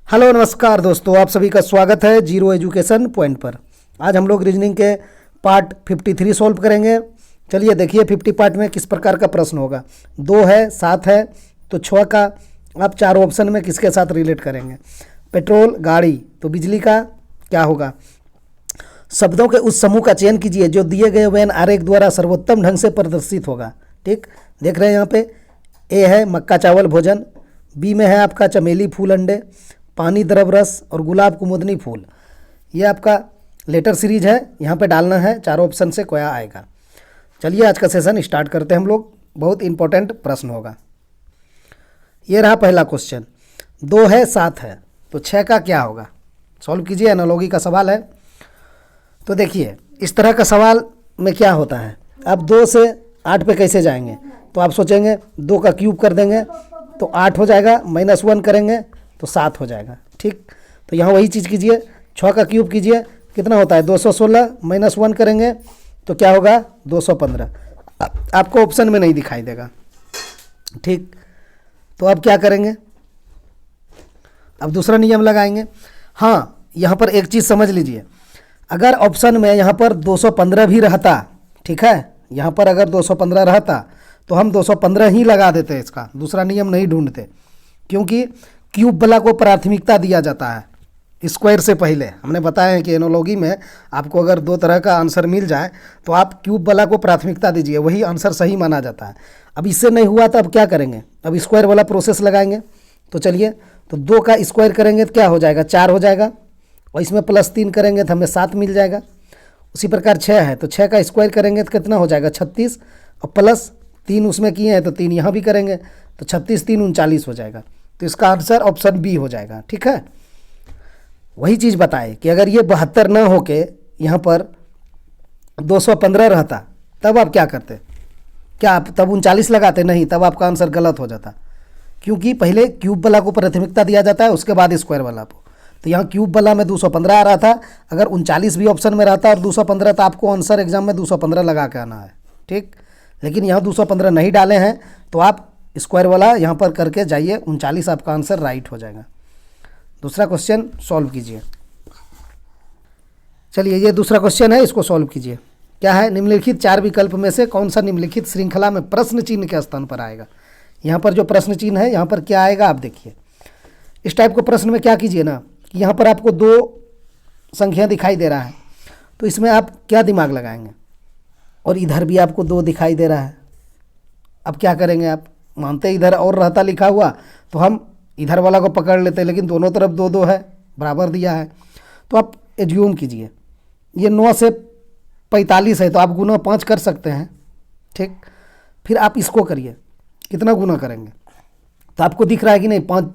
Hello नमस्कार दोस्तों, आप सभी का स्वागत है जीरो एजुकेशन पॉइंट पर। आज हम लोग रीजनिंग के पार्ट 53 सॉल्व करेंगे। चलिए देखिए 50 पार्ट में किस प्रकार का प्रश्न होगा। 2 है, 7 है, तो 6 का आप 4 ऑप्शन में किसके साथ रिलेट करेंगे। पेट्रोल, गाड़ी, तो बिजली का क्या होगा। शब्दों के उस समूह का चयन कीजिए जो दिए गए वेन आरेख द्वारा सर्वोत्तम ढंग से प्रदर्शित होगा। ठीक, देख रहे हैं यहाँ पे ए है मक्का चावल भोजन, बी में है आपका चमेली फूल अंडे, पानी द्रव रस और गुलाब कुमुदनी फूल। ये आपका लेटर सीरीज है, यहाँ पे डालना है 4 ऑप्शन से क्या आएगा। चलिए आज का सेशन स्टार्ट करते हैं हम लोग। बहुत इंपॉर्टेंट प्रश्न होगा। ये रहा पहला क्वेश्चन। 2 है, 7 है, तो 6 का क्या होगा। सॉल्व कीजिए, एनालॉजी का सवाल है। तो देखिए इस तरह का सवाल में क्या होता है, आप 2 से 8 पे कैसे जाएंगे। तो आप सोचेंगे 2 का क्यूब कर देंगे तो 8 हो जाएगा, -1 करेंगे तो 7 हो जाएगा। ठीक, तो यहाँ वही चीज़ कीजिए, 6 का क्यूब कीजिए, कितना होता है 216, -1 करेंगे तो क्या होगा 215। आपको ऑप्शन में नहीं दिखाई देगा। ठीक, तो अब क्या करेंगे, अब दूसरा नियम लगाएंगे। हाँ, यहाँ पर एक चीज़ समझ लीजिए, अगर ऑप्शन में यहाँ पर 215 भी रहता, ठीक है, यहाँ पर अगर 215 रहता तो हम 215 ही लगा देते, इसका दूसरा नियम नहीं ढूंढते, क्योंकि क्यूब वाला को प्राथमिकता दिया जाता है स्क्वायर से पहले। हमने बताया है कि एनोलॉजी में आपको अगर 2 तरह का आंसर मिल जाए तो आप क्यूब वाला को प्राथमिकता दीजिए, वही आंसर सही माना जाता है। अब इससे नहीं हुआ तो अब क्या करेंगे, अब स्क्वायर वाला प्रोसेस लगाएंगे। तो चलिए, तो 2 का स्क्वायर करेंगे तो क्या हो जाएगा 4 हो जाएगा, और इसमें +3 करेंगे तो हमें 7 मिल जाएगा। उसी प्रकार 6 है तो 6 का स्क्वायर करेंगे तो कितना हो जाएगा 36, और +3 उसमें किए हैं तो 3 यहाँ भी करेंगे तो 36 3 39 हो जाएगा। तो इसका आंसर ऑप्शन बी हो जाएगा। ठीक है, वही चीज़ बताए कि अगर ये 72 ना होके यहाँ पर 215 रहता तब आप क्या करते, क्या आप तब 39 लगाते। नहीं, तब आपका आंसर गलत हो जाता, क्योंकि पहले क्यूब वाला को प्राथमिकता दिया जाता है, उसके बाद स्क्वायर वाला को। तो यहाँ क्यूब वाला में 215 आ रहा था, अगर 39 भी ऑप्शन में रहता और 215 तो आपको आंसर एग्जाम में 215 लगा के आना है। ठीक, लेकिन यहाँ 215 नहीं डाले हैं तो आप स्क्वायर वाला यहाँ पर करके जाइए, 39 आपका आंसर राइट हो जाएगा। दूसरा क्वेश्चन सॉल्व कीजिए। चलिए ये दूसरा क्वेश्चन है, इसको सॉल्व कीजिए। क्या है, निम्नलिखित 4 विकल्प में से कौन सा निम्नलिखित श्रृंखला में प्रश्न चिन्ह के स्थान पर आएगा। यहाँ पर जो प्रश्न चिन्ह है यहाँ पर क्या आएगा आप देखिए। इस टाइप के प्रश्न में क्या कीजिए ना, कि यहाँ पर आपको 2 संख्या दिखाई दे रहा है, तो इसमें आप क्या दिमाग लगाएंगे, और इधर भी आपको 2 दिखाई दे रहा है। अब क्या करेंगे, आप मानते इधर और रहता लिखा हुआ तो हम इधर वाला को पकड़ लेते, लेकिन दोनों तरफ 2 है, बराबर दिया है। तो आप एज्यूम कीजिए ये 9 से 45 है तो आप गुना 5 कर सकते हैं। ठीक, फिर आप इसको करिए, कितना गुना करेंगे, तो आपको दिख रहा है कि नहीं 5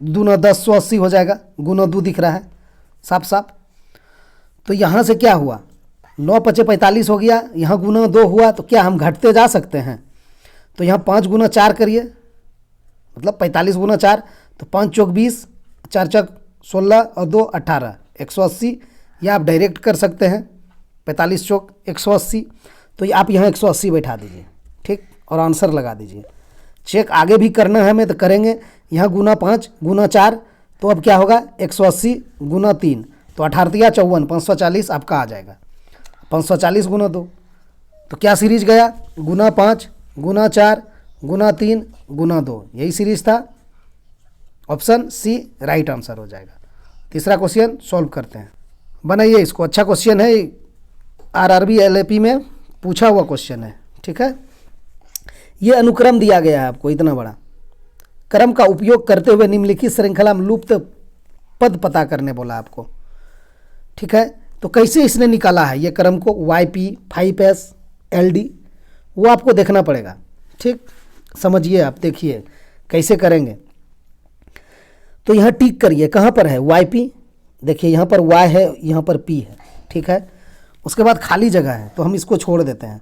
दूना 10 180 हो जाएगा, गुना 2 दिख रहा है साफ साफ। तो यहाँ से क्या हुआ 9 5 45 हो गया, यहाँ गुना 2 हुआ, तो क्या हम घटते जा सकते हैं। तो यहाँ 5 गुना 4 करिए, मतलब 45 गुना 4, तो 5 चौक 20, 4 चौक 16 और 2 18, 180। या आप डायरेक्ट कर सकते हैं 45 चौक 180, तो आप यहाँ 180 बैठा दीजिए। ठीक, और आंसर लगा दीजिए। चेक आगे भी करना है हमें तो करेंगे। यहाँ गुना 5 गुना 4, तो अब क्या होगा 180 गुना 3, तो 18 54, 540 आपका आ जाएगा। 540 गुना 2, तो क्या सीरीज गया गुना 5 गुना 4 गुना 3 गुना 2, यही सीरीज था। ऑप्शन सी राइट आंसर हो जाएगा। तीसरा क्वेश्चन सॉल्व करते हैं, बनाइए इसको। अच्छा क्वेश्चन है, आरआरबी एलएपी में पूछा हुआ क्वेश्चन है। ठीक है, ये अनुक्रम दिया गया है आपको, इतना बड़ा क्रम का उपयोग करते हुए निम्नलिखित श्रृंखला में लुप्त पद पता करने बोला आपको। ठीक है, तो कैसे इसने निकाला है ये क्रम को, YP 5S LD, वो आपको देखना पड़ेगा। ठीक, समझिए आप, देखिए कैसे करेंगे। तो यहाँ टिक करिए, कहाँ पर है YP, देखिए यहाँ पर Y है, यहाँ पर P है। ठीक है, उसके बाद खाली जगह है तो हम इसको छोड़ देते हैं।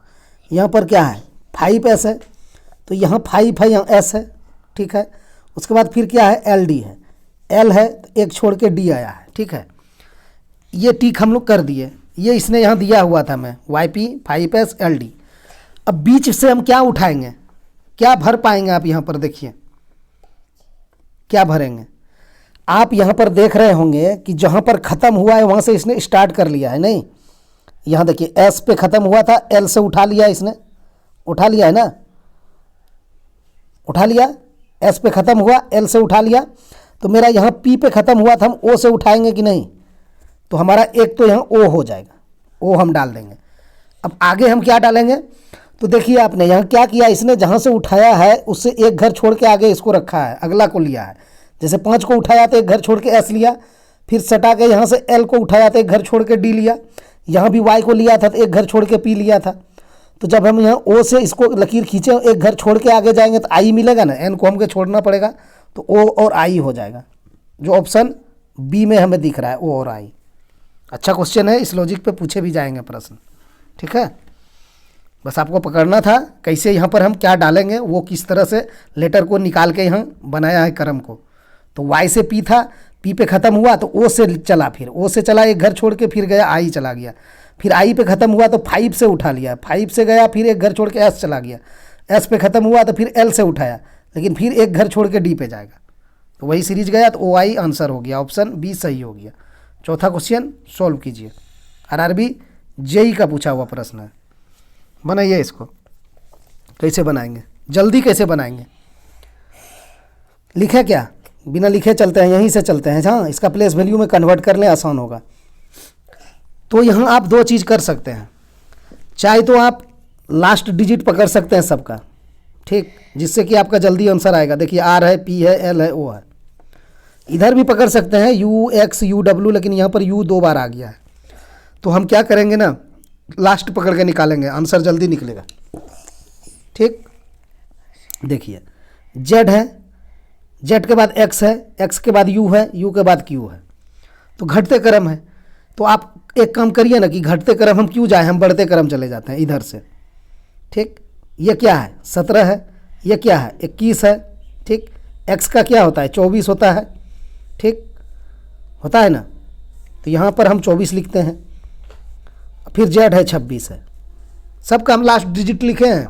यहाँ पर क्या है 5S है, तो यहाँ 5 है, यहाँ S है। ठीक है, उसके बाद फिर क्या है LD है, L है तो एक छोड़ के D आया है। ठीक है, ये टिक हम लोग कर दिए, ये इसने यहाँ दिया हुआ था मैं YP 5S LD। अब बीच से हम क्या उठाएंगे, क्या भर पाएंगे आप यहाँ पर देखिए क्या भरेंगे। आप यहाँ पर देख रहे होंगे कि जहाँ पर ख़त्म हुआ है वहाँ से इसने स्टार्ट कर लिया है, नहीं? यहाँ देखिए एस पे ख़त्म हुआ था, एल से उठा लिया इसने, उठा लिया है ना, उठा लिया। एस पे ख़त्म हुआ, एल से उठा लिया। तो मेरा यहाँ पी पे ख़त्म हुआ था, हम ओ से उठाएंगे कि नहीं? तो हमारा एक तो यहाँ ओ हो जाएगा, ओ हम डाल देंगे। अब आगे हम क्या डालेंगे? तो देखिए आपने यहाँ क्या किया, इसने जहाँ से उठाया है उससे एक घर छोड़ के आगे इसको रखा है, अगला को लिया है। जैसे 5 को उठाया तो एक घर छोड़ के एस लिया, फिर सटा के यहाँ से एल को उठाया तो एक घर छोड़ के डी लिया, यहाँ भी वाई को लिया था तो एक घर छोड़ के पी लिया था। तो जब हम यहाँ ओ से इसको लकीर खींचे, एक घर छोड़ के आगे जाएंगे तो आई मिलेगा ना, एन को हमको छोड़ना पड़ेगा, तो ओ और आई हो जाएगा, जो ऑप्शन बी में हमें दिख रहा है, ओ और आई। अच्छा क्वेश्चन है, इस लॉजिक पे पूछे भी जाएंगे प्रश्न, ठीक है। बस आपको पकड़ना था कैसे यहाँ पर हम क्या डालेंगे, वो किस तरह से लेटर को निकाल के यहाँ बनाया है क्रम को। तो वाई से पी था, पी पे ख़त्म हुआ तो ओ से चला, फिर ओ से चला एक घर छोड़ के फिर गया आई चला गया, फिर आई पे ख़त्म हुआ तो 5 से उठा लिया, 5 से गया फिर एक घर छोड़ के एस चला गया, एस पे ख़त्म हुआ तो फिर एल से उठाया, लेकिन फिर एक घर छोड़ के डी पे जाएगा, तो वही सीरीज गया, तो ओ आई आंसर हो गया, ऑप्शन बी सही हो गया। चौथा क्वेश्चन सॉल्व कीजिए, आरआरबी जेई का पूछा हुआ प्रश्न है। बनाइए इसको, कैसे बनाएंगे, जल्दी कैसे बनाएंगे, लिखे क्या? बिना लिखे चलते हैं, यहीं से चलते हैं। हाँ, इसका प्लेस वैल्यू में कन्वर्ट कर लें, आसान होगा। तो यहाँ आप दो चीज़ कर सकते हैं, चाहे तो आप लास्ट डिजिट पकड़ सकते हैं सबका, ठीक, जिससे कि आपका जल्दी आंसर आएगा। देखिए आर है, पी है, एल है, ओ है। इधर भी पकड़ सकते हैं यू एक्स यू डब्ल्यू, लेकिन यहाँ पर यू 2 बार आ गया है, तो हम क्या करेंगे ना, लास्ट पकड़ के निकालेंगे, आंसर जल्दी निकलेगा, ठीक। देखिए जेड है, जेड के बाद एक्स है, एक्स के बाद यू है, यू के बाद क्यू है, तो घटते क्रम है। तो आप एक काम करिए ना कि घटते क्रम हम क्यों जाए, हम बढ़ते क्रम चले जाते हैं इधर से, ठीक। ये क्या है 17 है, ये क्या है 21 है, ठीक। एक्स का क्या होता है 24 होता है, ठीक, होता है ना, तो यहाँ पर हम 24 लिखते हैं। फिर जेड है 26 है, सबका हम लास्ट डिजिट लिखे हैं।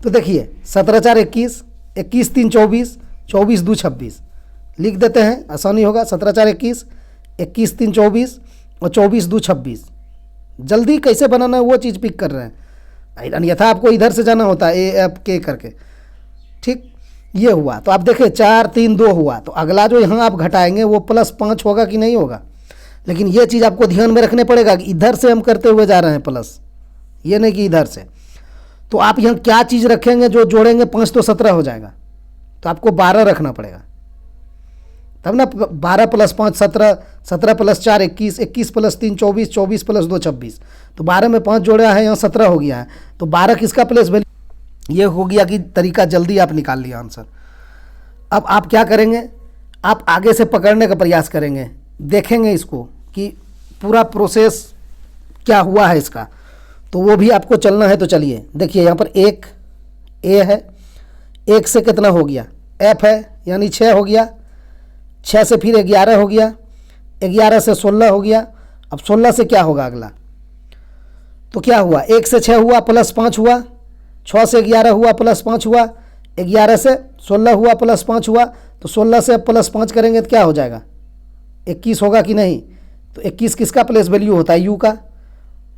तो देखिए 17 4 21, 21 3 24, 24 2 26 लिख देते हैं, आसानी होगा। 17 4 21, 21 3 24 और 24 2 26। जल्दी कैसे बनाना है वो चीज़ पिक कर रहे हैं, अन्यथा आपको इधर से जाना होता है ए एफ के करके, ठीक। ये हुआ, तो आप देखें 4 3 2 हुआ, तो अगला जो यहाँ आप घटाएंगे वो +5 होगा कि नहीं होगा। लेकिन ये चीज़ आपको ध्यान में रखने पड़ेगा कि इधर से हम करते हुए जा रहे हैं प्लस, ये नहीं कि इधर से। तो आप यहाँ क्या चीज़ रखेंगे जो जोड़ेंगे 5 तो 17 हो जाएगा, तो आपको 12 रखना पड़ेगा, तब ना 12 + 5 17, 17 + 4 21, 21 + 3 24, 24 + 2 26। तो 12 में 5 जोड़ा है, यहाँ 17 हो गया है, तो 12 किसका प्लेस वैल्यू, ये हो गया कि तरीका जल्दी आप निकाल लिया आंसर। अब आप क्या करेंगे, आप आगे से पकड़ने का प्रयास करेंगे, देखेंगे इसको कि पूरा प्रोसेस क्या हुआ है इसका, तो वो भी आपको चलना है। तो चलिए देखिए यहाँ पर एक ए है, एक से कितना हो गया एफ है, यानी 6 हो गया, 6 से फिर 11 हो गया, 11 से 16 हो गया। अब 16 से क्या होगा अगला, तो क्या हुआ 1 से 6 हुआ +5 हुआ, 6 से 11 हुआ +5 हुआ, 11 से 16 हुआ +5 हुआ, तो 16 से अब +5 करेंगे तो क्या हो जाएगा 21 होगा कि नहीं। तो 21 किसका प्लेस वैल्यू होता है, यू का।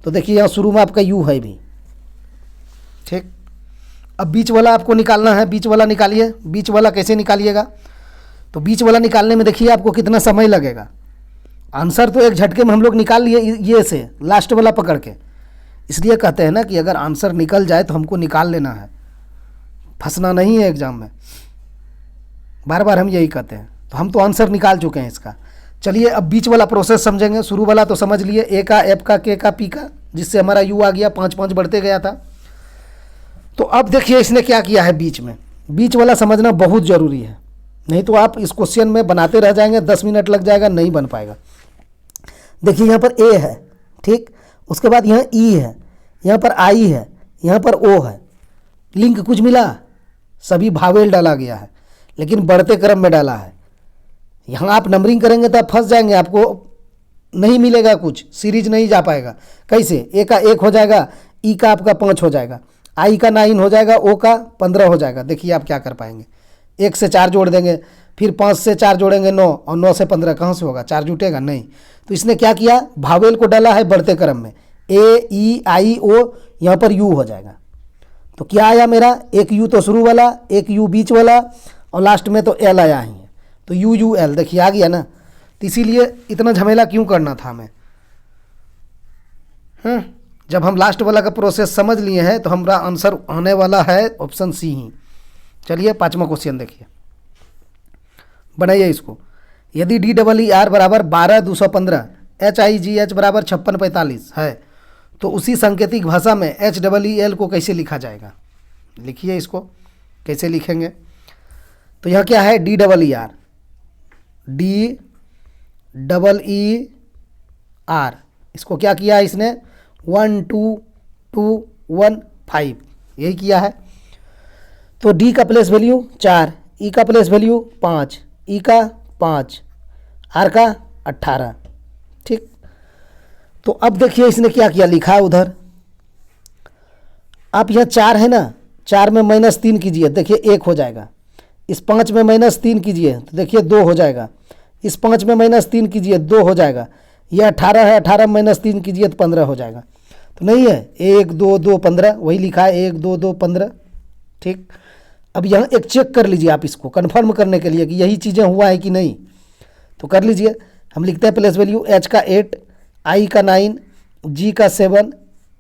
तो देखिए यहाँ शुरू में आपका यू है भी, ठीक। अब बीच वाला आपको निकालना है, बीच वाला निकालिए। बीच वाला कैसे निकालिएगा, तो बीच वाला निकालने में देखिए आपको कितना समय लगेगा। आंसर तो एक झटके में हम लोग निकाल लिए ये से, लास्ट वाला पकड़ के। इसलिए कहते हैं ना कि अगर आंसर निकल जाए तो हमको निकाल लेना है, फंसना नहीं है एग्जाम में, बार बार हम यही कहते हैं। तो हम तो आंसर निकाल चुके हैं इसका। चलिए अब बीच वाला प्रोसेस समझेंगे। शुरू वाला तो समझ लिए, ए का, एफ का, के का, पी का, जिससे हमारा यू आ गया, 5 5 बढ़ते गया था। तो अब देखिए इसने क्या किया है बीच में, बीच वाला समझना बहुत ज़रूरी है, नहीं तो आप इस क्वेश्चन में बनाते रह जाएंगे, 10 मिनट लग जाएगा, नहीं बन पाएगा। देखिए यहाँ पर ए है, ठीक, उसके बाद यहाँ ई है, यहाँ पर आई है, यहाँ पर ओ है। लिंक कुछ मिला, सभी भावेल डाला गया है, लेकिन बढ़ते क्रम में डाला है। यहाँ आप नंबरिंग करेंगे तो आप फंस जाएंगे, आपको नहीं मिलेगा कुछ, सीरीज नहीं जा पाएगा। कैसे, ए का 1 हो जाएगा, ई का आपका 5 हो जाएगा, आई का 9 हो जाएगा, ओ का 15 हो जाएगा। देखिए आप क्या कर पाएंगे, 1 से 4 जोड़ देंगे, फिर 5 से 4 जोड़ेंगे 9, और 9 से 15 कहाँ से होगा, 4 जुटेगा नहीं। तो इसने क्या किया, भावेल को डाला है बढ़ते क्रम में, ए ई आई ओ, यहाँ पर यू हो जाएगा। तो क्या आया मेरा, एक यू तो शुरू वाला, एक यू बीच वाला, और लास्ट में तो एल आया ही है। तो यू यू एल देखिए आ गया ना। तो इसीलिए इतना झमेला क्यों करना था हमें। जब हम लास्ट वाला का प्रोसेस समझ लिए हैं तो हमारा आंसर आने वाला है ऑप्शन सी ही। चलिए 5वां क्वेश्चन देखिए, बनाइए इसको। यदि डी डबल ई आर बराबर 12,215, एच आई जी एच बराबर 5645 है, तो उसी सांकेतिक भाषा में एच डबल ई एल को कैसे लिखा जाएगा। लिखिए इसको कैसे लिखेंगे। तो यहाँ क्या है, D double E R, D double E R, इसको क्या किया इसने 1 2 2 1 5 यही किया है। तो डी का प्लेस वैल्यू 4, ई का प्लेस वैल्यू 5, ई का 5, आर का 18। ठीक, तो अब देखिए इसने क्या किया, लिखा है उधर। आप यहाँ 4 है ना, 4 में -3 कीजिए, देखिए 1 हो जाएगा। इस 5 में -3 कीजिए तो देखिए 2 हो जाएगा। इस 5 में -3 कीजिए 2 हो जाएगा। यह 18 है, 18 में -3 कीजिए तो 15 हो जाएगा। तो नहीं है, 1 2 2 15 वही लिखा है, 1 2 2 15। ठीक, अब यहाँ एक चेक कर लीजिए आप इसको कन्फर्म करने के लिए कि यही चीज़ें हुआ है कि नहीं। तो कर लीजिए, हम लिखते हैं प्लेस वैल्यू एच का 8, आई का 9, जी का 7,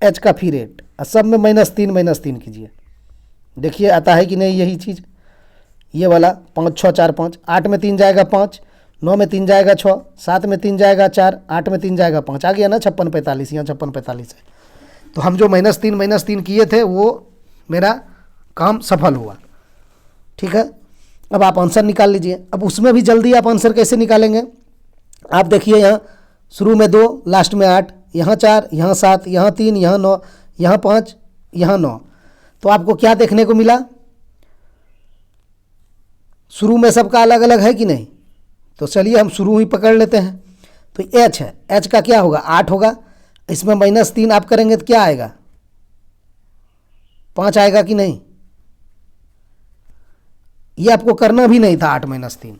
एच का फिर 8, और सब में -3 कीजिए, देखिए आता है कि नहीं यही चीज़। ये वाला 5 6 4 5, 8 में 3 जाएगा 5, 9 में 3 जाएगा 6, 7 में 3 जाएगा 4, 8 में 3 जाएगा 5, आ गया ना 56 45, यहाँ 56 45 है। तो हम जो -3 किए थे वो मेरा काम सफल हुआ। ठीक है, अब आप आंसर निकाल लीजिए। अब उसमें भी जल्दी आप आंसर कैसे निकालेंगे, आप देखिए यहाँ शुरू में 2, लास्ट में 8, यहाँ 4, यहाँ 7, यहाँ 3, यहाँ 9, यहाँ 5, यहाँ 9। तो आपको क्या देखने को मिला, शुरू में सबका अलग अलग है कि नहीं। तो चलिए हम शुरू ही पकड़ लेते हैं। तो एच है, एच का क्या होगा 8 होगा, इसमें -3 आप करेंगे तो क्या आएगा 5 आएगा कि नहीं। ये आपको करना भी नहीं था 8 -3,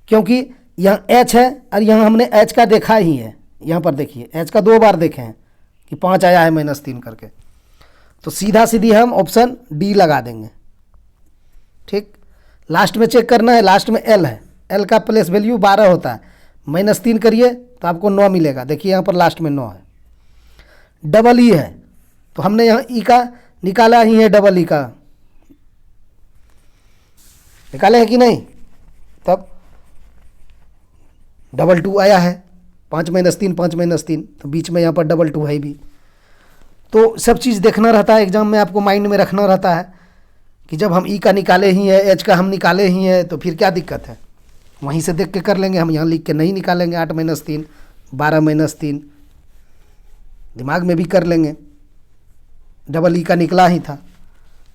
क्योंकि यहाँ एच है और यहाँ हमने एच का देखा ही है। यहाँ पर देखिए एच का 2 बार देखे हैं कि 5 आया है -3 करके। तो सीधा सीधी हम ऑप्शन डी लगा देंगे। ठीक, लास्ट में चेक करना है, लास्ट में एल है, एल का प्लेस वैल्यू 12 होता है, -3 करिए तो आपको 9 मिलेगा। देखिए यहाँ पर लास्ट में 9 है। डबल ई है तो हमने यहाँ ई का निकाला ही है, डबल ई का निकाले है कि नहीं, तब 2 आया है, 5 -3 5 -3, तो बीच में यहाँ पर 2 है भी। तो सब चीज़ देखना रहता है एग्जाम में, आपको माइंड में रखना रहता है कि जब हम ई का निकाले ही है, एच का हम निकाले ही है, तो फिर क्या दिक्कत है, वहीं से देख के कर लेंगे। हम यहाँ लिख के नहीं निकालेंगे 8 -3 12 -3, दिमाग में भी कर लेंगे, डबल ई का निकला ही था।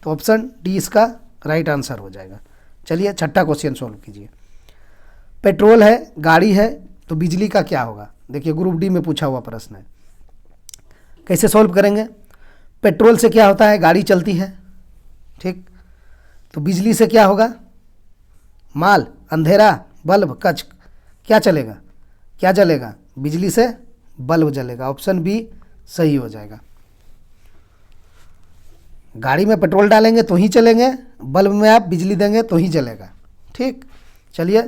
तो ऑप्शन डी इसका राइट आंसर हो जाएगा। चलिए 6ठा क्वेश्चन सोल्व कीजिए। पेट्रोल है, गाड़ी है, तो बिजली का क्या होगा। देखिए ग्रुप डी में पूछा हुआ प्रश्न है, कैसे सॉल्व करेंगे। पेट्रोल से क्या होता है, गाड़ी चलती है। ठीक, तो बिजली से क्या होगा, माल, अंधेरा, बल्ब, कच, क्या चलेगा, क्या जलेगा, बिजली से बल्ब जलेगा। ऑप्शन बी सही हो जाएगा। गाड़ी में पेट्रोल डालेंगे तो ही चलेंगे, बल्ब में आप बिजली देंगे तो ही जलेगा। ठीक, चलिए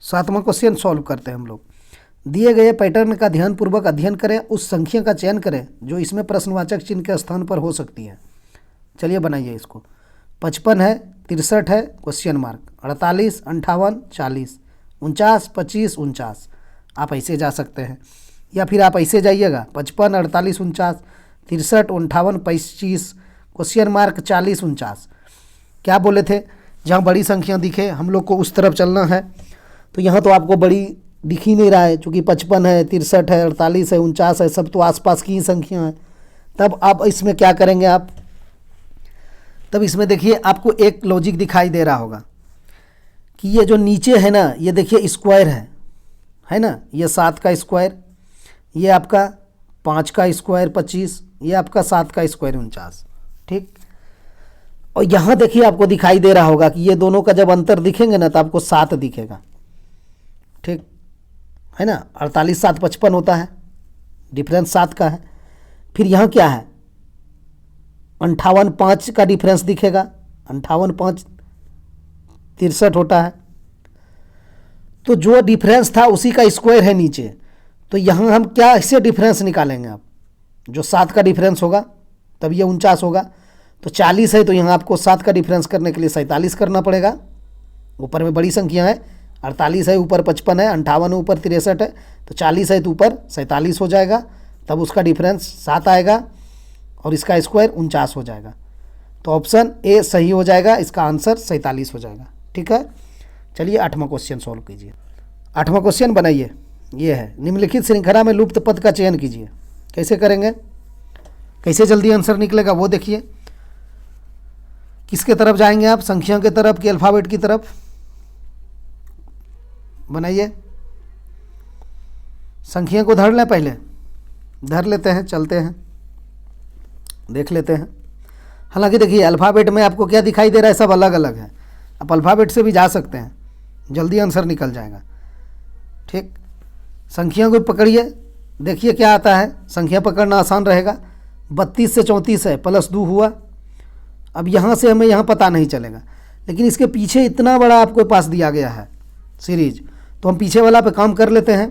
7वां क्वेश्चन सॉल्व करते हैं हम लोग। दिए गए पैटर्न का ध्यानपूर्वक अध्ययन करें, उस संख्या का चयन करें जो इसमें प्रश्नवाचक चिन्ह के स्थान पर हो सकती है। चलिए बनाइए इसको। 55 है, 63 है क्वेश्चन मार्क, 48 58 40 49 25 49। आप ऐसे जा सकते हैं या फिर आप ऐसे जाइएगा 55 48 49 63 58 25 क्वेश्चन मार्क 40 49। क्या बोले थे, जहाँ बड़ी संख्या दिखे हम लोग को उस तरफ चलना है। तो यहाँ तो आपको बड़ी दिख ही नहीं रहा है, चूँकि 55 है, 63 है, 48 है, 49 है, सब तो आसपास की ही संख्या है। तब आप इसमें क्या करेंगे, आप तब इसमें देखिए आपको एक लॉजिक दिखाई दे रहा होगा कि ये जो नीचे है ना, ये देखिए स्क्वायर है ना, ये 7 का स्क्वायर, ये आपका 5 का स्क्वायर 25, ये आपका 7 का स्क्वायर 49। ठीक, और यहाँ देखिए आपको दिखाई दे रहा होगा कि ये दोनों का जब अंतर दिखेंगे ना तो आपको 7 दिखेगा, ठीक है ना। 48 7 55 होता है, डिफरेंस 7 का है। फिर यहाँ क्या है, 58 5 का डिफरेंस दिखेगा, 58 5 63 होता है। तो जो डिफरेंस था उसी का स्क्वायर है नीचे, तो यहाँ हम क्या इससे डिफरेंस निकालेंगे, आप जो 7 का डिफरेंस होगा तब ये 49 होगा। तो 40 है तो यहाँ आपको 7 का डिफरेंस करने के लिए 47 करना पड़ेगा। ऊपर में बड़ी संख्या है, 48 है, ऊपर 55 है, 58 है, ऊपर 63 है, तो 40 है तो ऊपर 47 हो जाएगा, तब उसका डिफरेंस 7 आएगा और इसका स्क्वायर 49 हो जाएगा। तो ऑप्शन ए सही हो जाएगा, इसका आंसर 47 हो जाएगा। ठीक है, चलिए 8वां क्वेश्चन सॉल्व कीजिए। 8वां क्वेश्चन बनाइए, ये है निम्नलिखित श्रृंखला में लुप्त पद का चयन कीजिए। कैसे करेंगे, कैसे जल्दी आंसर निकलेगा वो देखिए। किसके तरफ जाएंगे आप, संख्या के तरफ कि अल्फ़ाबेट की तरफ? बनाइए, संख्या को धर लें, पहले धर लेते हैं, चलते हैं, देख लेते हैं। हालांकि देखिए अल्फ़ाबेट में आपको क्या दिखाई दे रहा है, सब अलग अलग है। आप अल्फ़ाबेट से भी जा सकते हैं, जल्दी आंसर निकल जाएगा। ठीक, संख्या को पकड़िए, देखिए क्या आता है। संख्या पकड़ना आसान रहेगा। 32 से 34 है, +2 हुआ। अब यहाँ से हमें यहाँ पता नहीं चलेगा, लेकिन इसके पीछे इतना बड़ा आपके पास दिया गया है सीरीज, तो हम पीछे वाला पे काम कर लेते हैं।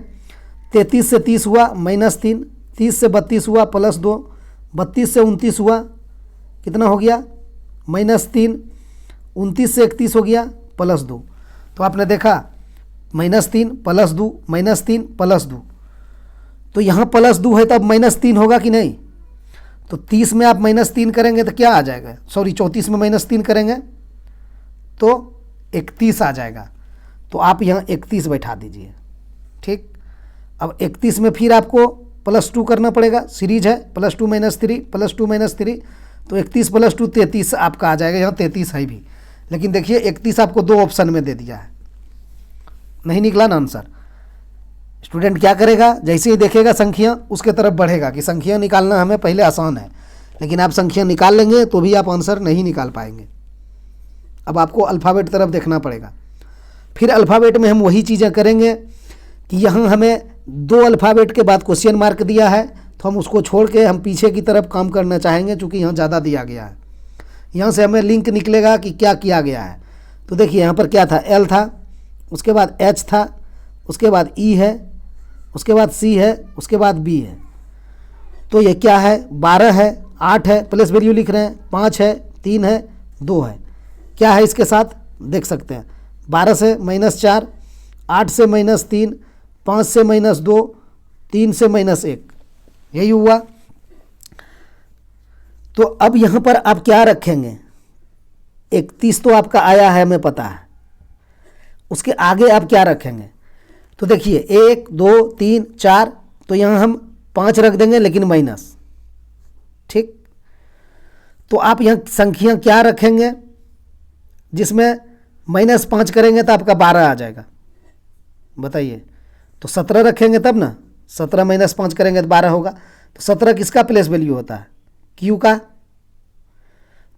33 से 30 हुआ, -3, 30 से 32 हुआ, +2, 32 से 29 हुआ, कितना हो गया, -3, 29 से 31 हो गया, +2। तो आपने देखा -3 +2 -3 +2, तो यहाँ +2 है तब -3 होगा कि नहीं? तो 30 में आप -3 करेंगे तो क्या आ जाएगा, सॉरी 34 में -3 करेंगे तो 31 आ जाएगा। तो आप यहाँ 31 बैठा दीजिए। ठीक, अब 31 में फिर आपको +2 करना पड़ेगा, सीरीज है, +2 -3 +2 -3, तो 31 +2 33 आपका आ जाएगा। यहाँ 33 है भी, लेकिन देखिए 31 आपको 2 ऑप्शन में दे दिया है, नहीं निकला ना आंसर। स्टूडेंट क्या करेगा, जैसे ही देखेगा संख्या उसके तरफ बढ़ेगा कि संख्या निकालना हमें पहले आसान है, लेकिन आप संख्या निकाल लेंगे तो भी आप आंसर नहीं निकाल पाएंगे। अब आपको अल्फ़ाबेट तरफ देखना पड़ेगा। फिर अल्फ़ाबेट में हम वही चीज़ें करेंगे कि यहाँ हमें 2 अल्फ़ाबेट के बाद क्वेश्चन मार्क दिया है, तो हम उसको छोड़ के हम पीछे की तरफ काम करना चाहेंगे, चूँकि यहाँ ज़्यादा दिया गया है। यहाँ से हमें लिंक निकलेगा कि क्या किया गया है। तो देखिए यहाँ पर क्या था, L था, उसके बाद H था, उसके बाद E है, उसके बाद C है, उसके बाद B है। तो ये क्या है, 12 है, 8 है, प्लेस वैल्यू लिख रहे हैं, 5 है, 3 है, 2 है। क्या है इसके साथ देख सकते हैं, 12 से -4, 8 से -3, 5 से -2, 3 से -1, यही हुआ। तो अब यहाँ पर आप क्या रखेंगे, 31 तो आपका आया है, हमें पता है। उसके आगे आप क्या रखेंगे, तो देखिए 1 2 3 4, तो यहाँ हम 5 रख देंगे लेकिन माइनस। ठीक, तो आप यहाँ संख्या क्या रखेंगे जिसमें -5 करेंगे तो आपका 12 आ जाएगा, बताइए। तो 17 रखेंगे तब ना, 17 -5 करेंगे तो 12 होगा। तो 17 किसका प्लेस वैल्यू होता है, Q का।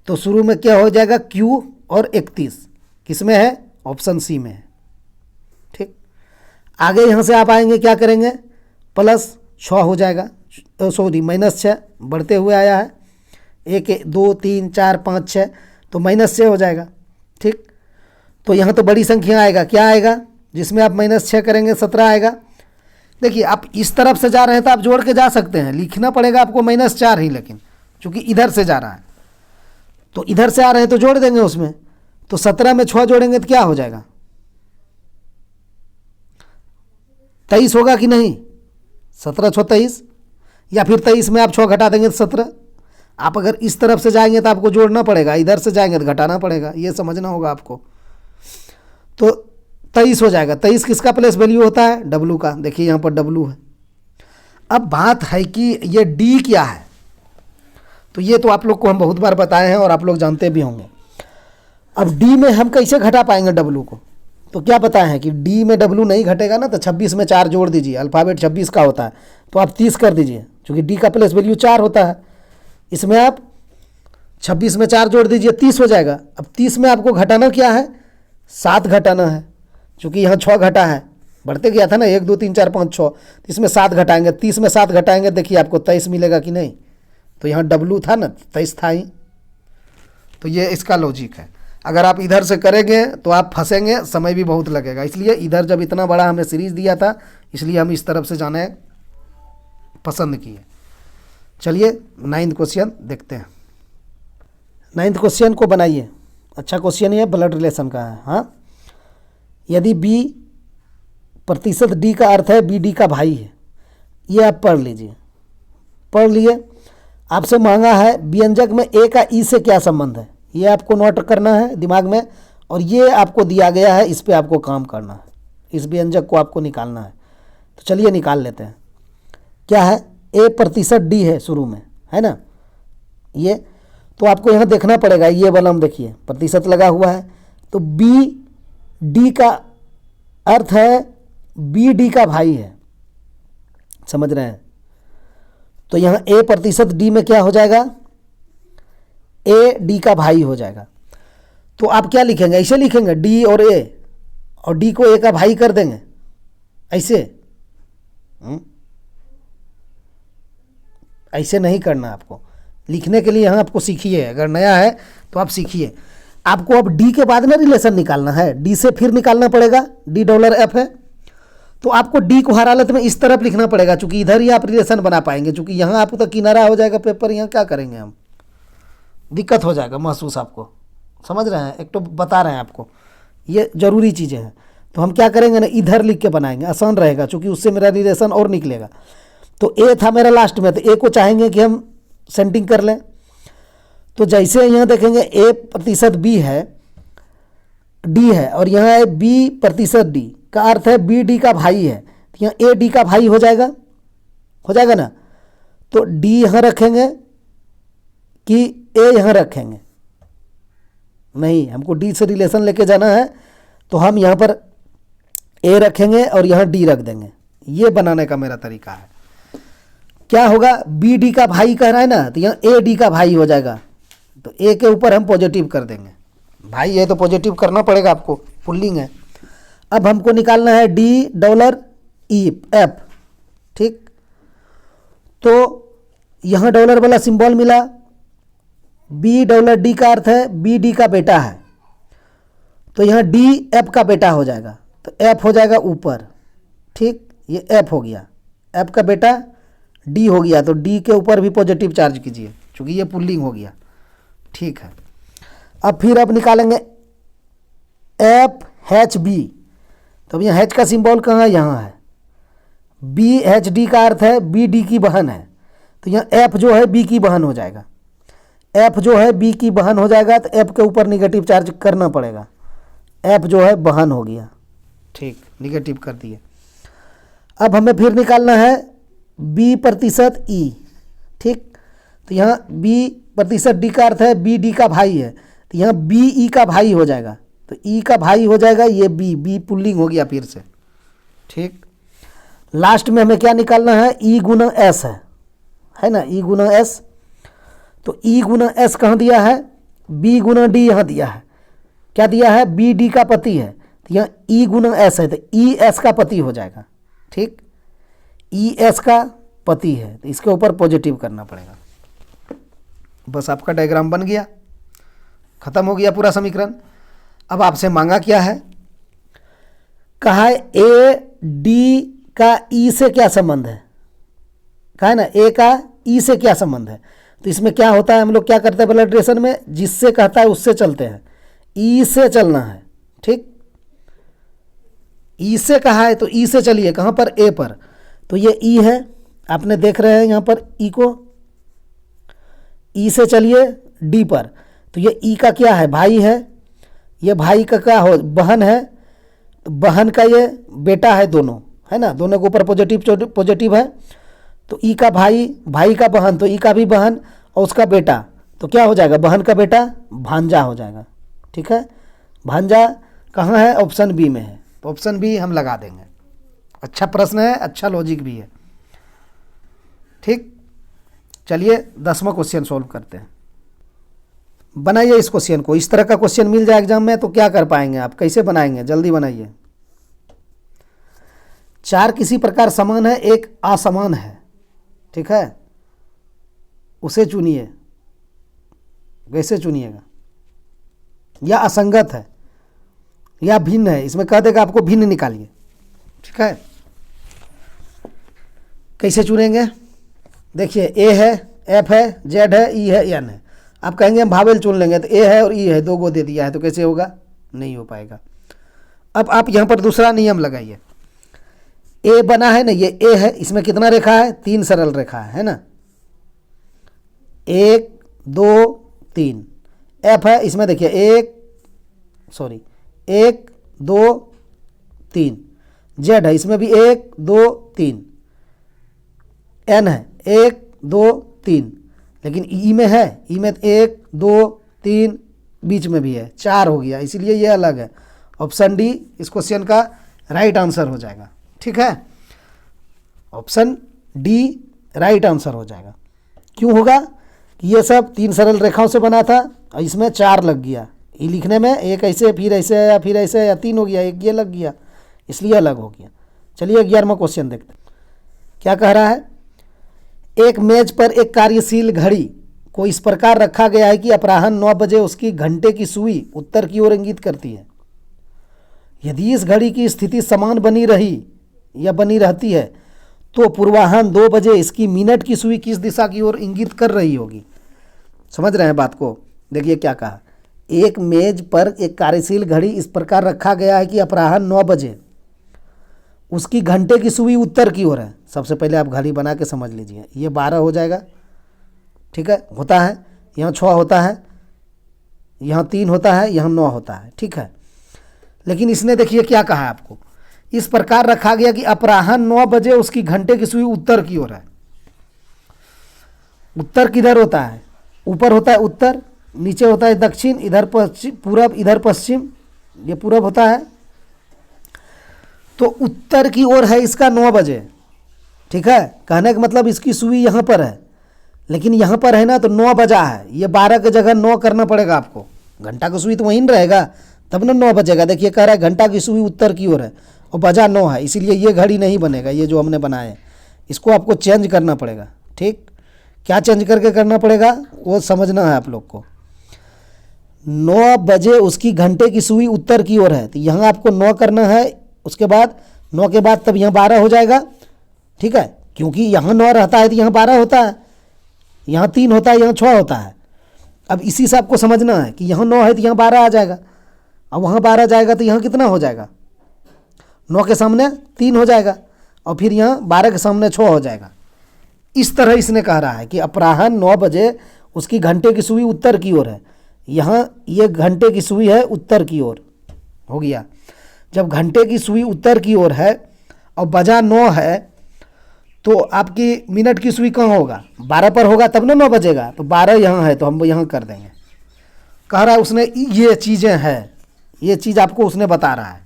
तो शुरू में क्या हो जाएगा, Q और 31 किस में है, ऑप्शन सी में है। ठीक, आगे यहाँ से आप आएंगे क्या करेंगे, +6 हो जाएगा, सॉरी -6 बढ़ते हुए आया है, 1 2 3 4 5 6, तो -6 हो जाएगा। ठीक, तो यहाँ तो बड़ी संख्या आएगा, क्या आएगा जिसमें आप -6 करेंगे, 17 आएगा। देखिए आप इस तरफ से जा रहे हैं तो आप जोड़ के जा सकते हैं, लिखना पड़ेगा आपको -4 ही, लेकिन चूँकि इधर से जा रहा है तो इधर से आ रहे हैं तो जोड़ देंगे उसमें। तो 17 में 6 जोड़ेंगे तो क्या हो जाएगा, 23 होगा कि नहीं, 17 6 23, या फिर 23 में आप 6 घटा देंगे तो 17। आप अगर इस तरफ से जाएंगे तो आपको जोड़ना पड़ेगा, इधर से जाएंगे तो घटाना पड़ेगा, ये समझना होगा आपको। तो 23 हो जाएगा। 23 किसका प्लेस वैल्यू होता है, W का। देखिए यहाँ पर W है। अब बात है कि ये D क्या है, तो ये तो आप लोग को हम बहुत बार बताए हैं और आप लोग जानते भी होंगे। अब D में हम कैसे घटा पाएंगे W को, तो क्या पता है कि D में W नहीं घटेगा ना, तो 26 में 4 जोड़ दीजिए, अल्फ़ाबेट 26 का होता है, तो आप 30 कर दीजिए, क्योंकि D का प्लेस वैल्यू 4 होता है। इसमें आप 26 में 4 जोड़ दीजिए 30 हो जाएगा। अब 30 में आपको घटाना क्या है, 7 घटाना है, क्योंकि यहाँ 6 घटा है, बढ़ते गया था ना 1 2 3 4 5 6, तो इसमें 7 घटाएंगे, 30 में 7 घटाएंगे, देखिए आपको 23 मिलेगा कि नहीं। तो यहाँ डब्लू था ना, 23 था ही। तो ये इसका लॉजिक है। अगर आप इधर से करेंगे तो आप फंसेंगे, समय भी बहुत लगेगा, इसलिए इधर जब इतना बड़ा हमें सीरीज दिया था इसलिए हम इस तरफ से जाने पसंद किए। चलिए 9th क्वेश्चन देखते हैं। 9th क्वेश्चन को बनाइए, अच्छा क्वेश्चन ये ब्लड रिलेशन का है। हाँ, यदि बी प्रतिशत डी का अर्थ है बी डी का भाई है, ये आप पढ़ लीजिए। पढ़ लिए। आपसे मांगा है व्यंजक में ए का ई से क्या संबंध है, ये आपको नोट करना है दिमाग में, और ये आपको दिया गया है, इस पे आपको काम करना है, इस व्यंजक को आपको निकालना है। तो चलिए निकाल लेते हैं। क्या है, ए प्रतिशत डी है शुरू में, है ना, ये तो आपको यहाँ देखना पड़ेगा, ये वाला हम देखिए प्रतिशत लगा हुआ है, तो बी डी का अर्थ है बी डी का भाई है, समझ रहे हैं। तो यहाँ ए प्रतिशत डी में क्या हो जाएगा, ए डी का भाई हो जाएगा। तो आप क्या लिखेंगे, ऐसे लिखेंगे डी और ए, और डी को ए का भाई कर देंगे ऐसे। ऐसे नहीं करना आपको, लिखने के लिए यहाँ आपको सीखिए, अगर नया है तो आप सीखिए। आपको अब डी के बाद में रिलेशन निकालना है, डी से फिर निकालना पड़ेगा, डी डॉलर एफ है, तो आपको डी को हर हालत में इस तरफ लिखना पड़ेगा, चूंकि इधर ही आप रिलेशन बना पाएंगे, चूंकि यहाँ आपको तो किनारा हो जाएगा पेपर, यहाँ क्या करेंगे हम, दिक्कत हो जाएगा महसूस आपको, समझ रहे हैं। एक तो बता रहे हैं आपको, ये ज़रूरी चीज़ें हैं। तो हम क्या करेंगे ना, इधर लिख के बनाएंगे, आसान रहेगा, चूंकि उससे मेरा रिलेशन और निकलेगा। तो ए था मेरा लास्ट में, तो ए को चाहेंगे कि हम सेंटिंग कर लें। तो जैसे यहाँ देखेंगे ए प्रतिशत बी है, डी है, और यहाँ है बी प्रतिशत डी का अर्थ है बी डी का भाई है, तो यहाँ ए डी का भाई हो जाएगा ना। तो डी यहाँ रखेंगे कि ए यहाँ रखेंगे, नहीं, हमको डी से रिलेशन लेके जाना है, तो हम यहाँ पर ए रखेंगे और यहाँ डी रख देंगे। ये बनाने का मेरा तरीका है। क्या होगा, बी डी का भाई कह रहा है ना, तो यहाँ ए डी का भाई हो जाएगा, तो ए के ऊपर हम पॉजिटिव कर देंगे, भाई है तो पॉजिटिव करना पड़ेगा आपको, पुल्लिंग है। अब हमको निकालना है डी डॉलर ई एफ, ठीक। तो यहाँ डॉलर वाला सिंबल मिला, बी डॉलर डी का अर्थ है बी डी का बेटा है, तो यहाँ डी एफ का बेटा हो जाएगा, तो एफ हो जाएगा ऊपर, ठीक, ये एफ हो गया, एफ का बेटा डी हो गया, तो डी के ऊपर भी पॉजिटिव चार्ज कीजिए, क्योंकि ये पुल्लिंग हो गया, ठीक है। अब फिर आप निकालेंगे एफ एच बी, तो अब यहाँ एच का सिंबल कहाँ है, यहाँ है, बी एच डी का अर्थ है बी डी की बहन है, तो यहाँ एफ जो है बी की बहन हो जाएगा, एफ जो है बी की बहन हो जाएगा, तो एफ के ऊपर निगेटिव चार्ज करना पड़ेगा, एफ जो है बहन हो गया, ठीक, निगेटिव कर दिए। अब हमें फिर निकालना है बी प्रतिशत ई, ठीक, तो यहाँ बी प्रतिशत डी का अर्थ है बी डी का भाई है, तो यहाँ बी ई का भाई हो जाएगा, तो ई का भाई हो जाएगा, ये बी बी पुल्लिंग हो गया फिर से, ठीक। लास्ट में हमें क्या निकालना है, ई गुना एस है ना, ई गुना एस, तो ई गुना एस कहाँ दिया है, बी गुना डी यहाँ दिया है, क्या दिया है, बी डी का पति है, तो यहाँ ई गुना एस है, तो ई एस का पति हो जाएगा, ठीक, ई एस का पति है, तो इसके ऊपर पॉजिटिव करना पड़ेगा। बस आपका डायग्राम बन गया, खत्म हो गया पूरा समीकरण। अब आपसे मांगा क्या है, कहा है ए डी का ई से क्या संबंध है, कहा है ना ए का ई से क्या संबंध है। तो इसमें क्या होता है, हम लोग क्या करते हैं ब्लड रिलेशन में, जिससे कहता है उससे चलते हैं, ई से चलना है, ठीक, ई से कहा है तो ई से चलिए, कहाँ पर, ए पर, तो ये ई है, आपने देख रहे हैं यहाँ पर ई को, ई से चलिए डी पर, तो ये ई का क्या है, भाई है, ये भाई का क्या हो, बहन है, तो बहन का ये बेटा है, दोनों है ना, दोनों के ऊपर पॉजिटिव है, तो ई का भाई, भाई का बहन, तो ई का भी बहन और उसका बेटा, तो क्या हो जाएगा, बहन का बेटा भांजा हो जाएगा, ठीक है। भांजा कहाँ है, ऑप्शन बी में है, तो ऑप्शन बी हम लगा देंगे। अच्छा प्रश्न है, अच्छा लॉजिक भी है, ठीक। चलिए 10वां क्वेश्चन सॉल्व करते हैं। बनाइए इस क्वेश्चन को। इस तरह का क्वेश्चन मिल जाए एग्जाम में तो क्या कर पाएंगे आप, कैसे बनाएंगे, जल्दी बनाइए। 4 किसी प्रकार समान है, एक असमान है, ठीक है, उसे चुनिए। कैसे चुनिएगा? या असंगत है या भिन्न है, इसमें कह देगा आपको भिन्न निकालिए, ठीक है। कैसे चुनेंगे? देखिए, ए है, एफ है, जेड है, ई है, एन है। आप कहेंगे हम भावेल चुन लेंगे, तो ए है और ई है, 2 को दे दिया है, तो कैसे होगा? नहीं हो पाएगा। अब आप यहाँ पर दूसरा नियम लगाइए। ए बना है ना, ये ए है, इसमें कितना रेखा है? 3 सरल रेखा है ना, 1 2 3। एफ है, इसमें देखिए 1 2 3। जेड है, इसमें भी 1 2 3। एन है 1 2 3, लेकिन ई में है, ई में 1 2 3, बीच में भी है, 4 हो गया, इसीलिए ये अलग है। ऑप्शन डी इस क्वेश्चन का राइट आंसर हो जाएगा, ठीक है। ऑप्शन डी राइट आंसर हो जाएगा। क्यों होगा? कि ये सब 3 सरल रेखाओं से बना था और इसमें 4 लग गया। ये लिखने में एक ऐसे, फिर ऐसे, या फिर ऐसे, या 3 हो गया, एक ये लग गया, इसलिए अलग हो गया। चलिए 11वां क्वेश्चन देखते हैं क्या कह रहा है। एक मेज पर एक कार्यशील घड़ी को इस प्रकार रखा गया है कि अपराह्न 9 बजे उसकी घंटे की सुई उत्तर की ओर इंगित करती है। यदि इस घड़ी की स्थिति समान बनी रही या बनी रहती है तो पूर्वाह्न 2 बजे इसकी मिनट की सुई किस दिशा की ओर इंगित कर रही होगी? समझ रहे हैं बात को? देखिए क्या कहा। एक मेज पर एक कार्यशील घड़ी इस प्रकार रखा गया है कि अपराह्न 9 बजे उसकी घंटे की सुई उत्तर की ओर है। सबसे पहले आप घड़ी बना के समझ लीजिए। ये 12 हो जाएगा, ठीक है, होता है, यहाँ 6 होता है, यहाँ 3 होता है, यहाँ 9 होता है, ठीक है। लेकिन इसने देखिए क्या कहा है आपको, इस प्रकार रखा गया कि अपराह्न 9 बजे उसकी घंटे की सुई उत्तर की ओर है। उत्तर किधर होता है? ऊपर होता है उत्तर, नीचे होता है दक्षिण, इधर पश्चिम, पूरब, इधर पश्चिम, ये पूरब होता है। तो उत्तर की ओर है इसका 9 बजे, ठीक है। कहने का मतलब इसकी सुई यहाँ पर है, लेकिन यहाँ पर है ना तो 9 बजा है, ये 12 की जगह 9 करना पड़ेगा आपको। घंटा का सुई तो वहीं रहेगा, तब ना 9 बजेगा। देखिए कह रहा है घंटा की सुई उत्तर की ओर है और बजा 9 है, इसीलिए ये घड़ी नहीं बनेगा। ये जो हमने बनाया है इसको आपको चेंज करना पड़ेगा, ठीक। क्या चेंज करके करना पड़ेगा वो समझना है आप लोग को। 9 बजे उसकी घंटे की सुई उत्तर की ओर है, तो यहाँ आपको 9 करना है, उसके बाद 9 के बाद तब यहाँ 12 हो जाएगा, ठीक है। क्योंकि यहाँ 9 रहता है तो यहाँ 12 होता है, यहाँ 3 होता है, यहाँ 6 होता है। अब इसी से आपको समझना है कि यहाँ 9 है तो यहाँ 12 आ जाएगा, और वहाँ 12 जाएगा तो यहाँ कितना हो जाएगा? 9 के सामने 3 हो जाएगा, और फिर यहाँ 12 के सामने 6 हो जाएगा। इस तरह इसने कह रहा है कि अपराह्न 9 बजे उसकी घंटे की सुई उत्तर की ओर है। यहाँ ये घंटे की सुई है उत्तर की ओर, हो गया। जब घंटे की सुई उत्तर की ओर है और बजा 9 है, तो आपकी मिनट की सुई कहाँ होगा? 12 पर होगा, तब ना 9 बजेगा। तो 12 यहाँ है तो हम यहाँ कर देंगे। कह रहा है उसने ये चीज़ें हैं, ये चीज़ आपको उसने बता रहा है।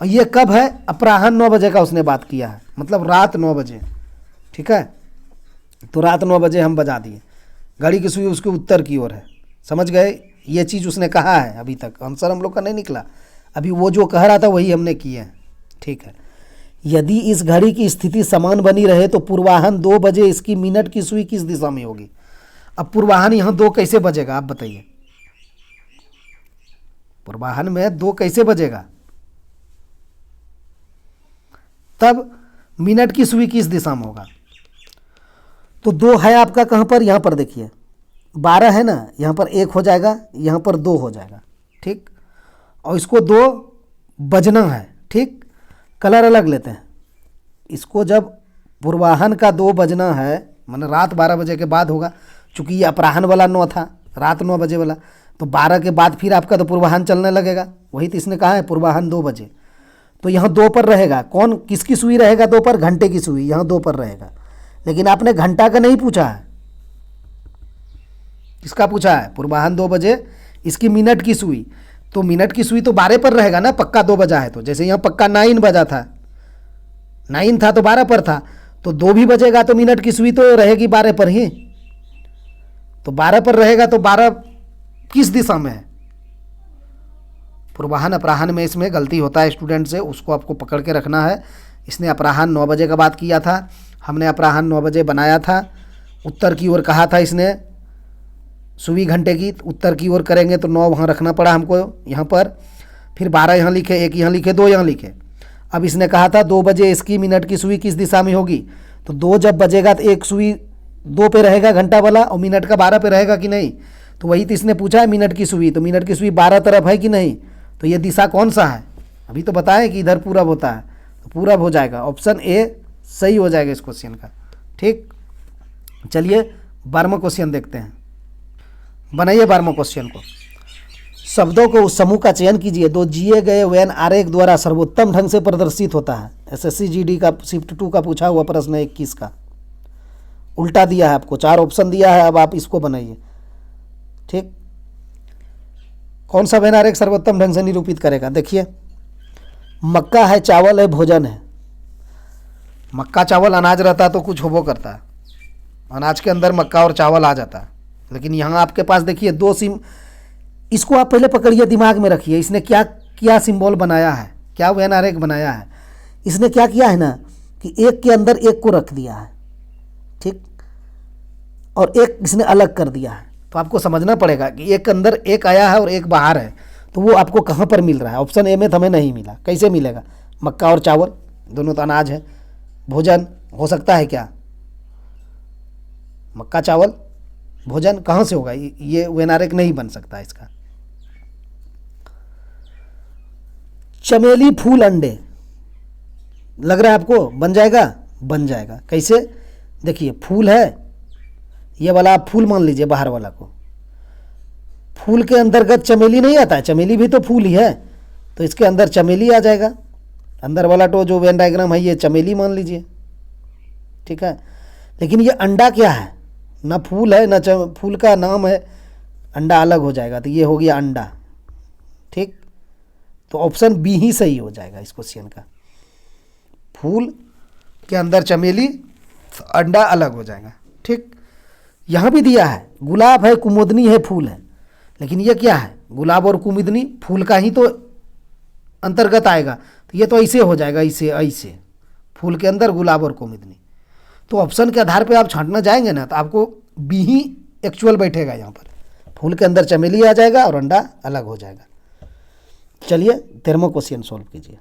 और ये कब है? अपराह्न 9 बजे का उसने बात किया है, मतलब रात 9 बजे, ठीक है। तो रात 9 बजे हम बजा दिए, घड़ी की सुई उसके उत्तर की ओर है। समझ गए? ये चीज़ उसने कहा है। अभी तक आंसर हम लोग का नहीं निकला, अभी वो जो कह रहा था वही हमने किए हैं, ठीक है। यदि इस घड़ी की स्थिति समान बनी रहे तो पूर्वाह्न 2 बजे इसकी मिनट की सुई किस दिशा में होगी? अब पूर्वाह्न यहाँ 2 कैसे बजेगा आप बताइए? पूर्वाह्न में 2 कैसे बजेगा? तब मिनट की सुई किस दिशा में होगा? तो 2 है आपका कहाँ पर? यहाँ पर देखिए 12 है ना, यहाँ पर 1 हो जाएगा, यहाँ पर 2 हो जाएगा, ठीक। और इसको 2 बजना है, ठीक। कलर अलग लेते हैं इसको। जब पूर्वाह्न का 2 बजना है, माने रात 12 बजे के बाद होगा, चूँकि ये अपराह्न वाला 9 था, रात 9 बजे वाला, तो 12 के बाद फिर आपका तो पूर्वाह्न चलने लगेगा। वही तो इसने कहा है पूर्वाह्न 2 बजे। तो यहाँ 2 पर रहेगा, कौन किसकी सुई रहेगा 2 पर? घंटे की सुई यहाँ 2 पर रहेगा। लेकिन आपने घंटा का नहीं पूछा है, किसका पूछा है? पूर्वाह्न 2 बजे इसकी मिनट की सुई। तो मिनट की सुई तो 12 पर रहेगा ना, पक्का 2 बजा है तो। जैसे यहाँ पक्का 9 बजा था, 9 था तो 12 पर था, तो 2 भी बजेगा तो मिनट की सुई तो रहेगी 12 पर ही। तो 12 पर रहेगा तो 12 किस दिशा में है। पूर्वाह्न अपराह्न में इसमें गलती होता है स्टूडेंट से, उसको आपको पकड़ के रखना है। इसने अपराह्न 9 बजे का बात किया था, हमने अपराह्न 9 बजे बनाया था। उत्तर की ओर कहा था इसने सुवी घंटे की, उत्तर की ओर करेंगे तो 9 वहाँ रखना पड़ा हमको यहाँ पर। फिर 12 यहाँ लिखे, 1 यहाँ लिखे, 2 यहाँ लिखे। अब इसने कहा था 2 बजे इसकी मिनट की सुई किस दिशा में होगी, तो 2 जब बजेगा तो एक सुई 2 पे रहेगा घंटा वाला और मिनट का 12 पे रहेगा कि नहीं। तो वही तो इसने पूछा है मिनट की सुई, तो मिनट की सुई 12 तरफ है कि नहीं, तो ये दिशा कौन सा है। अभी तो बताएं कि इधर पूरब होता है, तो पूरब हो जाएगा, ऑप्शन ए सही हो जाएगा इस क्वेश्चन का। ठीक, चलिए 12वां क्वेश्चन देखते हैं। बनाइए 12वां क्वेश्चन को। शब्दों को उस समूह का चयन कीजिए दो दिए गए वेन आरेख द्वारा सर्वोत्तम ढंग से प्रदर्शित होता है। एसएससी जीडी का शिफ्ट 2 का पूछा हुआ प्रश्न 21 का। उल्टा दिया है आपको, 4 ऑप्शन दिया है, अब आप इसको बनाइए। ठीक, कौन सा वेन आरेख सर्वोत्तम ढंग से निरूपित करेगा। देखिए, मक्का है, चावल है, भोजन है। मक्का चावल अनाज रहता तो कुछ होबो करता है, अनाज के अंदर मक्का और चावल आ जाता है। लेकिन यहाँ आपके पास देखिए 2 सिम, इसको आप पहले पकड़िए, दिमाग में रखिए। इसने क्या क्या सिंबल बनाया है, क्या वेन आरेख बनाया है। इसने क्या किया है ना कि एक के अंदर एक को रख दिया है, ठीक, और एक इसने अलग कर दिया है। तो आपको समझना पड़ेगा कि एक के अंदर एक आया है और एक बाहर है, तो वो आपको कहाँ पर मिल रहा है। ऑप्शन ए में तो हमें नहीं मिला, कैसे मिलेगा। मक्का और चावल दोनों तो अनाज है। भोजन हो सकता है क्या, मक्का चावल भोजन कहाँ से होगा, ये वेन आरेख नहीं बन सकता इसका। चमेली फूल अंडे, लग रहा है आपको बन जाएगा, बन जाएगा। कैसे, देखिए फूल है, ये वाला आप फूल मान लीजिए, बाहर वाला को। फूल के अंतर्गत चमेली नहीं आता है, चमेली भी तो फूल ही है, तो इसके अंदर चमेली आ जाएगा। अंदर वाला तो जो वेन डायग्राम है ये चमेली मान लीजिए, ठीक है। लेकिन ये अंडा क्या है, ना फूल है ना फूल का नाम है, अंडा अलग हो जाएगा, तो ये हो गया अंडा। ठीक, तो ऑप्शन बी ही सही हो जाएगा इस क्वेश्चन का। फूल के अंदर चमेली, अंडा अलग हो जाएगा। ठीक, यहाँ भी दिया है गुलाब है, कुमुदनी है, फूल है। लेकिन ये क्या है, गुलाब और कुमुदनी फूल का ही तो अंतर्गत आएगा, तो ये तो ऐसे हो जाएगा, ऐसे ऐसे, फूल के अंदर गुलाब और कुमुदनी। तो ऑप्शन के आधार पे आप छांटना जाएंगे ना, तो आपको बी ही एक्चुअल बैठेगा यहाँ पर। फूल के अंदर चमेली आ जाएगा और अंडा अलग हो जाएगा। चलिए 13वां क्वेश्चन सॉल्व कीजिए।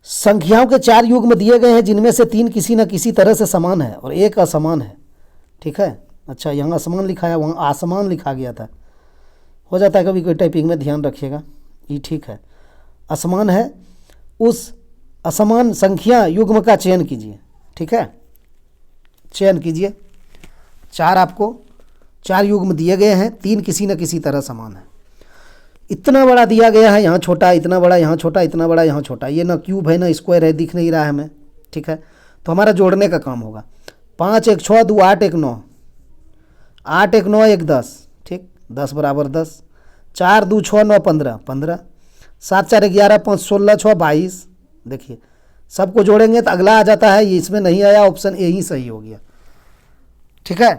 संख्याओं के 4 युग्म दिए गए हैं, जिनमें से 3 किसी न किसी तरह से समान है और 1 असमान है। ठीक है, अच्छा यहाँ असमान लिखा है, वहाँ आसमान लिखा गया था, हो जाता है कभी कोई टाइपिंग में, ध्यान रखिएगा। ये ठीक है, असमान है, उस असमान संख्या युग्म का चयन कीजिए। ठीक है, चयन कीजिए। 4 आपको 4 युग्म दिए गए हैं, 3 किसी न किसी तरह समान है। इतना बड़ा दिया गया है, यहाँ छोटा, इतना बड़ा यहाँ छोटा, इतना बड़ा यहाँ छोटा। ये ना क्यूब है ना स्क्वायर है, दिख नहीं रहा है हमें। ठीक है, तो हमारा जोड़ने का काम होगा। 5 1 6 2 8 1 9, 8 1 9 1 10। ठीक, 10 बराबर 10, 4 2 6 9 15 15, 7 4 11 5 16 6 22। देखिए सबको जोड़ेंगे तो अगला आ जाता है, ये इसमें नहीं आया, ऑप्शन ए ही सही हो गया। ठीक है,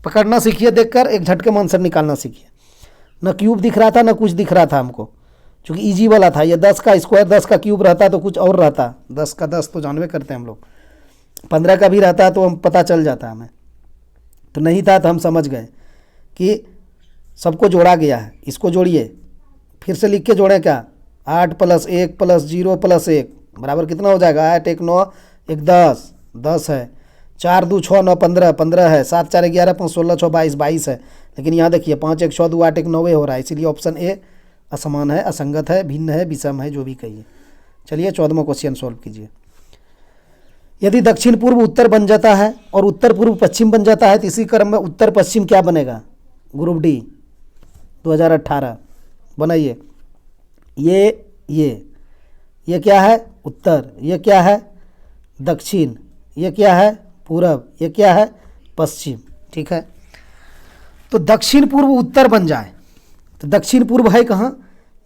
पकड़ना सीखिए, देखकर एक झटके में आंसर निकालना सीखिए। ना क्यूब दिख रहा था ना कुछ दिख रहा था हमको, क्योंकि इजी वाला था। ये 10 का स्क्वायर 10 का क्यूब रहता तो कुछ और रहता, 10 का 10 तो जानवे करते हैं हम लोग, 15 का भी रहता तो हम पता चल जाता हमें, तो नहीं था तो हम समझ गए कि सबको जोड़ा गया है। इसको जोड़िए, फिर से लिख के जोड़ें क्या, 8 + 1 + 0 + 1 बराबर कितना हो जाएगा, 8 1 9 1 10, 10 है। 4 2 6 9 15, 15 है। 7 4 11 5 16 6 22, 22 है। लेकिन यहाँ देखिए 5 1 6 2 8 1 9 हो रहा है, इसलिए ऑप्शन ए असमान है, असंगत है, भिन्न है, विषम है, जो भी कहिए। चलिए 14वां क्वेश्चन सॉल्व कीजिए। यदि दक्षिण पूर्व उत्तर बन जाता है और उत्तर पूर्व पश्चिम बन जाता है, तो इसी क्रम में उत्तर पश्चिम क्या बनेगा, ग्रुप डी 2018 बनाइए। ये क्या है, उत्तर, ये क्या है, दक्षिण, ये क्या है, पूरब, ये क्या है, पश्चिम। ठीक है, तो दक्षिण पूर्व उत्तर बन जाए तो दक्षिण पूर्व है कहाँ,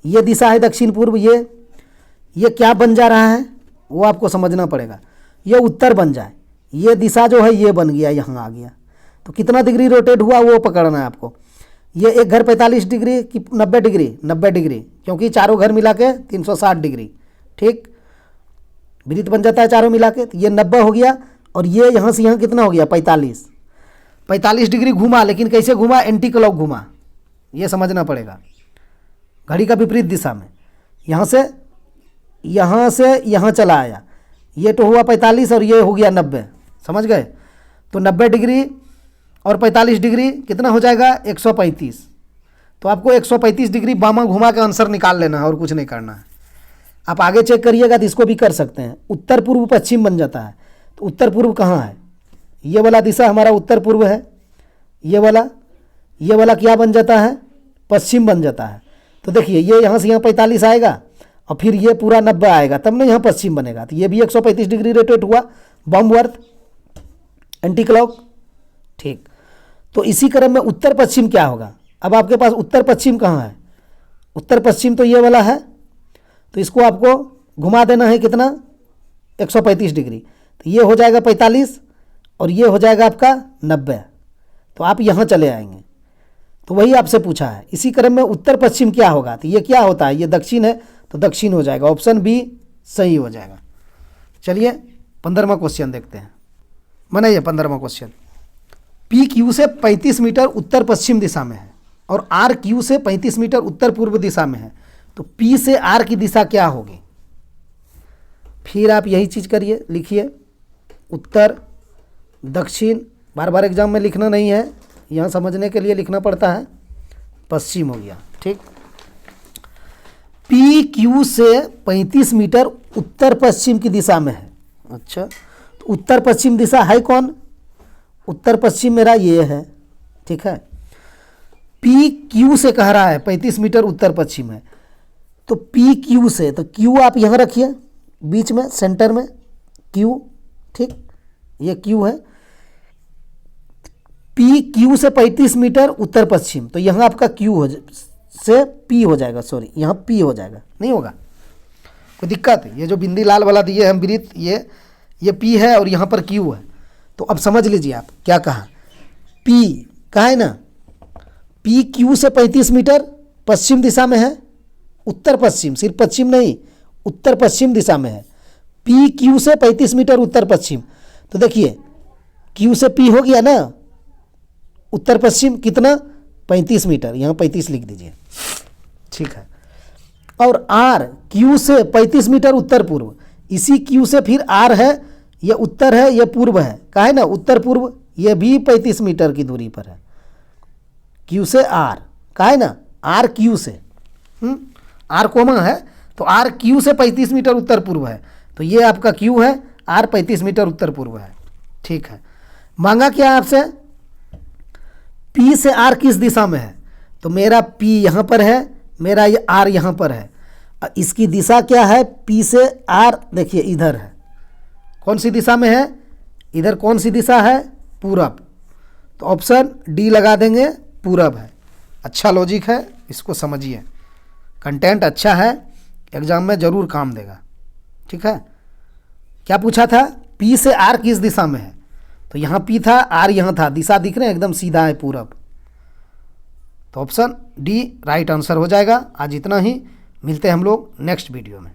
ये दिशा है दक्षिण पूर्व, ये क्या बन जा रहा है वो आपको समझना पड़ेगा। ये उत्तर बन जाए, ये दिशा जो है ये बन गया, यहाँ आ गया, तो कितना डिग्री रोटेट हुआ वो पकड़ना है आपको। ये एक घर 45 डिग्री कि 90 डिग्री, 90 डिग्री, क्योंकि चारों घर मिला के 360 डिग्री, ठीक। वृत्त बन जाता है चारों मिला के, तो ये 90 हो गया, और ये यहाँ से यहाँ कितना हो गया 45। 45 डिग्री घूमा, लेकिन कैसे घूमा, एंटी क्लॉक घूमा, ये समझना पड़ेगा, घड़ी का विपरीत दिशा में। यहाँ से यहाँ चला आया, ये तो हुआ 45 और ये हो गया 90, समझ गए। तो 90 डिग्री और 45 डिग्री कितना हो जाएगा 135। तो आपको 135 डिग्री बामा घुमा के आंसर निकाल लेना है और कुछ नहीं करना है। आप आगे चेक करिएगा तो इसको भी कर सकते हैं। उत्तर पूर्व पश्चिम बन जाता है, तो उत्तर पूर्व कहाँ है, ये वाला दिशा हमारा उत्तर पूर्व है, ये वाला क्या बन जाता है, पश्चिम बन जाता है। तो देखिए ये यहाँ से यहाँ 45 आएगा और फिर ये पूरा 90 आएगा, तब ना यहाँ पश्चिम बनेगा। तो ये भी 135 डिग्री रोटेट हुआ, बॉम्बवर्थ, एंटी क्लॉक, ठीक। तो इसी क्रम में उत्तर पश्चिम क्या होगा। अब आपके पास उत्तर पश्चिम कहाँ है, उत्तर पश्चिम तो ये वाला है, तो इसको आपको घुमा देना है कितना 135 डिग्री, तो ये हो जाएगा 45 और ये हो जाएगा आपका 90। तो आप यहाँ चले आएंगे, तो वही आपसे पूछा है। इसी क्रम में उत्तर पश्चिम क्या होगा, तो ये क्या होता है, ये दक्षिण है, तो दक्षिण हो जाएगा, ऑप्शन बी सही हो जाएगा। चलिए 15वां क्वेश्चन देखते हैं। बनाइए 15वां क्वेश्चन। पी क्यू से 35 मीटर उत्तर पश्चिम दिशा में है और आर क्यू से 35 मीटर उत्तर पूर्व दिशा में है, तो पी से आर की दिशा क्या होगी। फिर आप यही चीज़ करिए, लिखिए उत्तर दक्षिण, बार बार एग्जाम में लिखना नहीं है, यहाँ समझने के लिए लिखना पड़ता है। पश्चिम हो गया, ठीक। पी क्यू से 35 मीटर उत्तर पश्चिम की दिशा में है। अच्छा, तो उत्तर पश्चिम दिशा है कौन, उत्तर पश्चिम मेरा ये है, ठीक है। पी क्यू से कह रहा है 35 मीटर उत्तर पश्चिम है, तो पी क्यू से, तो क्यू आप यहाँ रखिए बीच में सेंटर में क्यू, ठीक, ये क्यू है। पी क्यू से 35 मीटर उत्तर पश्चिम, तो यहाँ आपका क्यू से पी हो जाएगा, सॉरी यहाँ पी हो जाएगा, नहीं होगा कोई दिक्कत है। ये जो बिंदी लाल वाला दिए हम वृत्त, ये पी है और यहाँ पर क्यू है। तो अब समझ लीजिए आप क्या कहा, पी कहा है ना, पी क्यू से 35 मीटर पश्चिम दिशा में है, उत्तर पश्चिम, सिर्फ पश्चिम नहीं उत्तर पश्चिम दिशा में है। पी क्यू से 35 मीटर उत्तर पश्चिम, तो देखिए क्यू से पी हो गया ना, उत्तर पश्चिम कितना 35 मीटर, यहाँ 35 लिख दीजिए, ठीक है। और आर क्यू से 35 मीटर उत्तर पूर्व, इसी क्यू से फिर आर है, ये उत्तर है ये पूर्व है, कहा है ना उत्तर पूर्व, ये भी 35 मीटर की दूरी पर है। क्यू से आर कहा है ना, आर क्यू से आर कोमा है, तो आर क्यू से 35 मीटर उत्तर पूर्व है, तो ये आपका क्यू है, आर 35 मीटर उत्तर पूर्व है, ठीक है। मांगा क्या आपसे, पी से आर किस दिशा में है, तो मेरा पी यहाँ पर है, मेरा ये आर यहाँ पर है, इसकी दिशा क्या है, पी से आर देखिए इधर है, कौन सी दिशा में है, इधर कौन सी दिशा है, पूरब, तो ऑप्शन डी लगा देंगे, पूरब है। अच्छा लॉजिक है, इसको समझिए, कंटेंट अच्छा है, एग्जाम में ज़रूर काम देगा, ठीक है। क्या पूछा था, पी से आर किस दिशा में है, तो यहाँ पी था, आर यहाँ था, दिशा दिख रहे हैं एकदम सीधा है पूरब, तो ऑप्शन डी राइट आंसर हो जाएगा। आज इतना ही, मिलते हैं हम लोग नेक्स्ट वीडियो में।